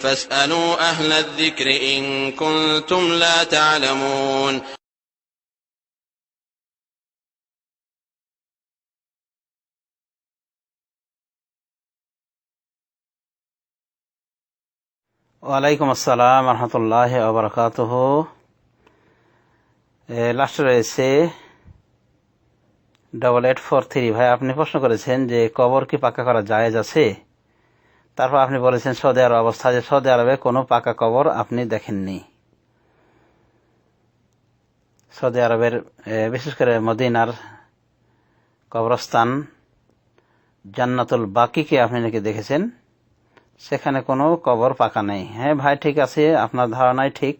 فاسألوا أهل الذكر إن كنتم لا تعلمون. ওয়ালাইকুম আসসালাম রহমতুল্লাহ ওয়া বারাকাতুহু। লাস্টে রয়েছে 8843। ভাই, আপনি প্রশ্ন করেছেন যে কবর কি পাকা করা জায়েজ আছে। তারপর আপনি বলেছেন সৌদি আরব অবস্থা, যে সৌদি আরবে কোনো পাকা কবর আপনি দেখেননি। সৌদি আরবের বিশেষ করে মদিনার কবরস্থান জান্নাতুল বাকিকে আপনি নাকি দেখেছেন, সেখানে কোনো কবর পাকা নেই। হ্যাঁ ভাই, ঠিক আছে, আপনার ধারণাই ঠিক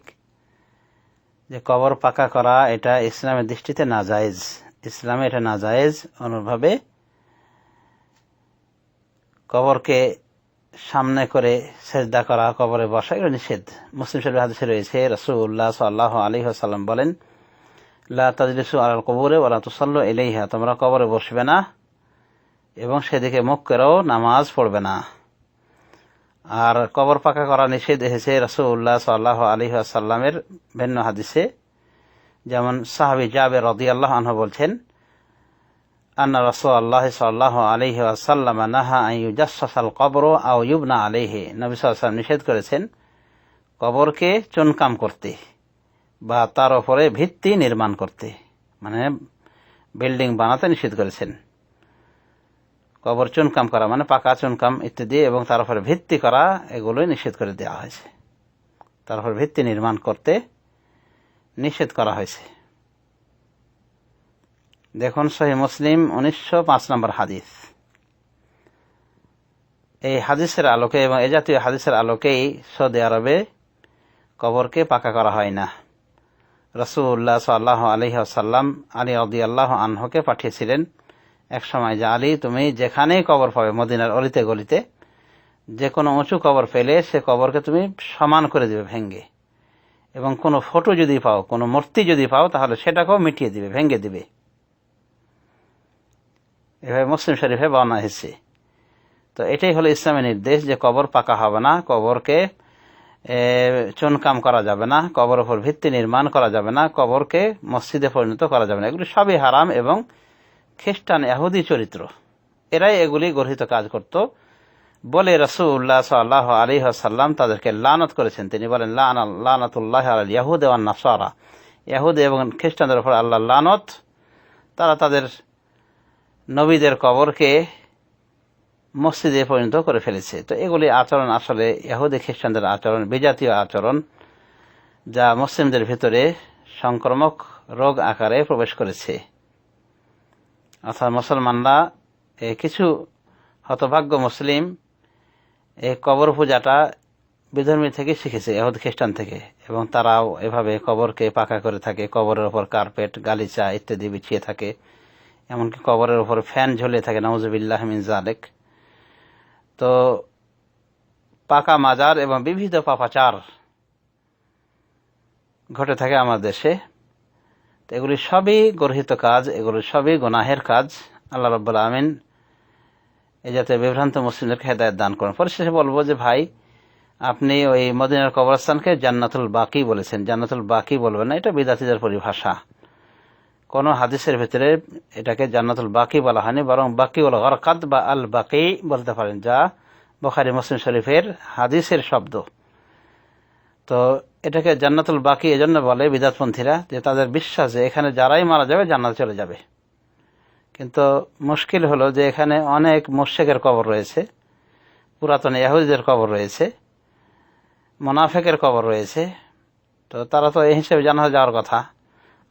যে কবর পাকা করা এটা ইসলামের দৃষ্টিতে নাজায়েজ। ইসলামে এটা নাজায়েজ। অনুভাবে কবরকে সামনে করে সেজদা করা, কবরে বসা, এটা নিষেধ। মুসলিম শরীফের হাদিসে রয়েছে, রাসূলুল্লাহ সাল্লাল্লাহু আলাইহি ওয়াসাল্লাম বলেন, লা তাজলিসু আলাল কবুরে ওয়া লা তুসাল্লু ইলাইহা, তোমরা কবরে বসবে না এবং সেদিকে মুখ করেও নামাজ পড়বে না। আর কবর পাকা করা নিষেধ এসেছে রাসূলুল্লাহ সাল্লাল্লাহু আলাইহি ওয়াসাল্লামের ভিন্ন হাদিসে। যেমন সাহাবী জাবের রাদিয়াল্লাহু আনহু বলছেন, আন্না রাসূলুল্লাহ সাল্লাল্লাহু আলাইহি ওয়াসাল্লাম নাহা আন ইউজাসসাসাল কবর আও ইউবনা আলাইহি, নবী সাল্লাল্লাহু আলাইহি ওয়াসাল্লাম নিষেধ করেছেন কবরকে চুনকাম করতে বা তার উপরে ভিত্তি নির্মাণ করতে, মানে বিল্ডিং বানাতে নিষেধ করেছেন। কবর চুনকাম করা মানে পাকা চুনকাম ইত্যাদি, এবং তার উপরে ভিত্তি করা, এগুলোই নিষেধ করে দেওয়া হয়েছে। তার উপর ভিত্তি নির্মাণ করতে নিষেধ করা হয়েছে। দেখুন সহিহ মুসলিম 1905 নম্বর হাদিস। এই হাদিসের আলোকে এবং এই জাতীয় হাদিসের আলোকেই সৌদি আরবে কবরকে পাকা করা হয় না। রাসূলুল্লাহ সাল্লাল্লাহু আলাইহি ওয়াসাল্লাম আলী রাদিয়াল্লাহু আনহুকে পাঠিয়েছিলেন এক সময়, যে আলী, তুমি যেখানেই কবর পাবে মদিনার অলিতে গলিতে, যে কোনো উঁচু কবর পেলে সে কবরকে তুমি সমান করে দিবে ভেঙ্গে, এবং কোনো ফটো যদি পাও, কোনো মূর্তি যদি পাও, তাহলে সেটাকেও মিটিয়ে দিবে, ভেঙ্গে দিবে। এভাবে মুসলিম শরীফে বর্ণনা হয়েছে। তো এটাই হলো ইসলামের নির্দেশ, যে কবর পাকা হবে না, কবরকে চুনকাম করা যাবে না, কবর উপর ভিত্তি নির্মাণ করা যাবে না, কবরকে মসজিদে পরিণত করা যাবে না। এগুলি সবই হারাম, এবং খ্রিস্টান ইহুদি চরিত্র এরাই এগুলি গর্হিত কাজ করত বলে রাসূলুল্লাহ সাল্লাল্লাহু আলাইহি ওয়াসাল্লাম তাদেরকে লানত করেছেন। তিনি বলেন, লানাতুল্লাহি আলাল ইয়াহুদ ওয়ান নাসারা, ইহুদ এবং খ্রিস্টানদের উপর আল্লাহর লানত, তারা তাদের নবীদের কবরকে মসজিদে পরিণত করে ফেলেছে। তো এগুলি আচরণ আসলে ইহুদি খ্রিস্টানদের আচরণ, বিজাতীয় আচরণ, যা মুসলিমদের ভিতরে সংক্রামক রোগ আকারে প্রবেশ করেছে। অর্থাৎ মুসলমানরা, কিছু হতভাগ্য মুসলিম এই কবর পূজাটা বিধর্মী থেকে শিখেছে, ইহুদ খ্রিস্টান থেকে, এবং তারাও এভাবে কবরকে পাকা করে থাকে। কবরের ওপর কার্পেট, গালিচা ইত্যাদি বিছিয়ে থাকে, এমনকি কবরের ওপর ফ্যান ঝুলিয়ে থাকে, নাউযুবিল্লাহি মিন যালিক। তো পাকা মাজার এবং বিবিধ পাপাচার ঘটে থাকে আমাদের দেশে। তো এগুলি সবই গর্হিত কাজ, এগুলি সবই গুনাহের কাজ। আল্লাহ রাব্বুল আমিন এই জাতীয় বিভ্রান্ত মুসলিমদেরকে হেদায়েত দান করেন। পরিশেষে বলবো যে ভাই, আপনি ওই মদিনার কবরস্থানকে জান্নাতুল বাকি বলেছেন। জান্নাতুল বাকি বলবেন না, এটা বিদাতীদের পরিভাষা। কোন হাদিসের ভিতরে এটাকে জান্নাতুল বাকি বলা হয়নি, বরং বাকিউল গরকাদ বা আল বাকি বলতে পারেন, যা বুখারী মুসলিম শরীফের হাদিসের শব্দ। তো এটাকে জান্নাতুল বাকি এজন্য বলে বিদাতপন্থীরা, যে তাদের বিশ্বাস যে এখানে যারাই মারা যাবে জান্নাতে চলে যাবে। কিন্তু মুশকিল হলো যে এখানে অনেক মুশরিকের কবর রয়েছে, পুরাতন ইহুদিদের কবর রয়েছে, মুনাফিকের কবর রয়েছে। তো তারা তো এই হিসেবে জান্নাতে যাওয়ার কথা।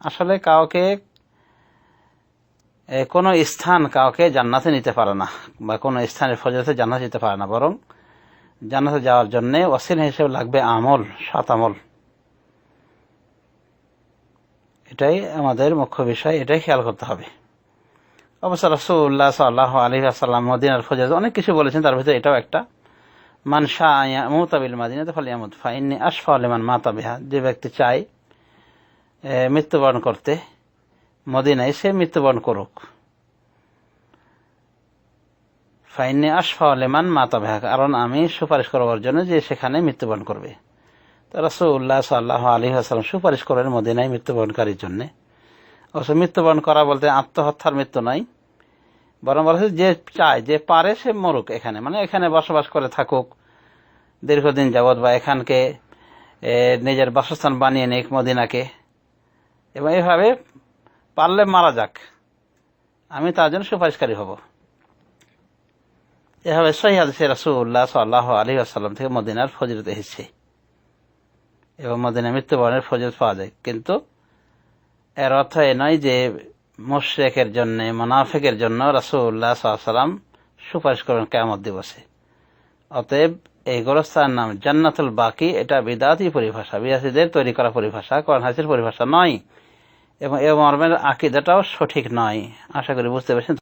আসলে কাউকে, কোনো স্থান কাউকে জান্নাতে নিতে পারে না, বা কোনো স্থানের ফজিলতে জান্নাতে যেতে পারে না, বরং জান্নাতে যাওয়ার জন্য ওসিলা হিসেবে লাগবে আমল, সৎ আমল। এটাই আমাদের মুখ্য বিষয়, এটাই খেয়াল করতে হবে। অবশ্য রাসূলুল্লাহ সাল্লাল্লাহু আলাইহি ওয়াসাল্লাম মদিনার ফজিলত অনেক কিছু বলেছেন, তার ভিতরে এটাও একটা। মান শাআ ইয়ামুতা বিল মাদিনাতি ফালইয়ামুত ফাইন্নী আশফাউ লিমান মাতা বিহা, যে ব্যক্তি চায় মৃত্যুবরণ করতে মদিনায়, সে মৃত্যুবরণ করুক। ফাইনে আশফা লেমান মাতাবেহা, কারণ আমি সুপারিশ করবার জন্য যে সেখানে মৃত্যুবরণ করবে। তো রাসূলুল্লাহ সাল্লাল্লাহু আলাইহি ওয়াসাল্লাম সুপারিশ করেন মদিনায় মৃত্যুবরণকারীর জন্য। অবশ্য মৃত্যুবরণ করা বলতে আত্মহত্যার মৃত্যু নয়, বরং বলা হচ্ছে যে চায়, যে পারে সে মরুক এখানে, মানে এখানে বসবাস করে থাকুক দীর্ঘদিন যাবৎ, বা এখানকে নিজের বাসস্থান বানিয়ে নিক মদিনাকে, এবং এইভাবে পারলে মারা যাক, আমি তার জন্য সুপারিশকারী হব। এভাবে সহিহ হাদিসে রাসূলুল্লাহ সাল্লাল্লাহু আলাইহি ওয়াসাল্লাম থেকে মদিনার ফজিলত এসেছে এবং মদিনায় মৃত্যুবরণের ফজিলত পাওয়া যায়। কিন্তু এর অর্থ এ নয় যে মুশরিকের জন্য, মুনাফিকের জন্য রাসূলুল্লাহ সাল্লাল্লাহু আলাইহি ওয়াসাল্লাম সুপারিশ করবেন কিয়ামত দিবসে। অতএব এই গোরস্থানের নাম জান্নাতুল বাকি, এটা বিদআতি পরিভাষা, বিদআতীদের তৈরি করা পরিভাষা, কোরআন হাদিসের পরিভাষা নয়, এবং এ মর্মের আকীদাটাও সঠিক নয়। আশা করি বুঝতে পেরেছেন।